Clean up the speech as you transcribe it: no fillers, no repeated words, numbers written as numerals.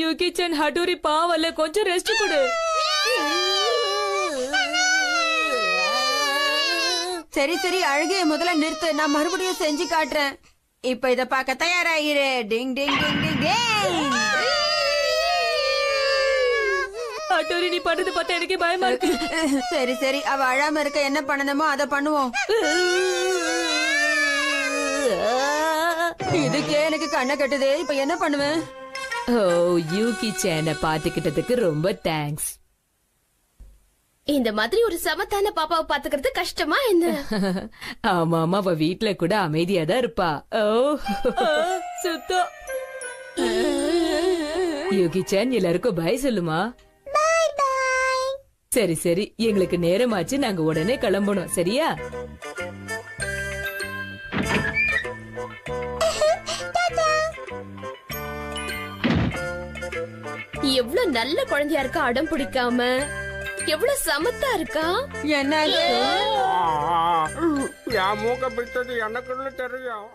Yuki San Hattori பாவல்ல கொஞ்சம் rest கொடு. சரி சரி அழுகைய முதல்ல நிறுத்து, நான் மறுபடியும் செஞ்சு காட்டுறேன். இப்ப இத பார்க்க தயாராயிரு. டிங் டிங் டிங் டிங் டிங். ஹட்டோரி நீ பண்றது பார்த்தா எனக்கு பயமா இருக்கு. சரி சரி, அவ அழாம இருக்க என்ன பண்ணணுமோ அத பண்ணுவோம். இதுக்கே எனக்கு கண்ணை கட்டுது. இப்ப என்ன பண்ணுவேன்? ஓ யூகி சான பாத்துக்கிட்டதுக்கு ரொம்ப தேங்க்ஸ். இந்த மாதிரி ஒரு சமத்தான பாப்பாவை பாத்துக்கிறது கஷ்டமா என்ன? ஆமா ஆமா, அவ வீட்ல கூட அமைதியா தான் இருப்பா. ஓ சுத்தம். யூகி சான் எல்லாருக்கும் பை சொல்லுமா. சரி சரி, எங்களுக்கு நேரமாச்சு, நாங்க உடனே கிளம்பணும். சரியா? எவ்வளவு நல்ல குழந்தையா இருக்கா, அடம் பிடிக்காம. எவ்வளவு சமத்தா இருக்கா. என்ன என் மூக்க பிடித்தது எனக்குள்ள தெரியும்.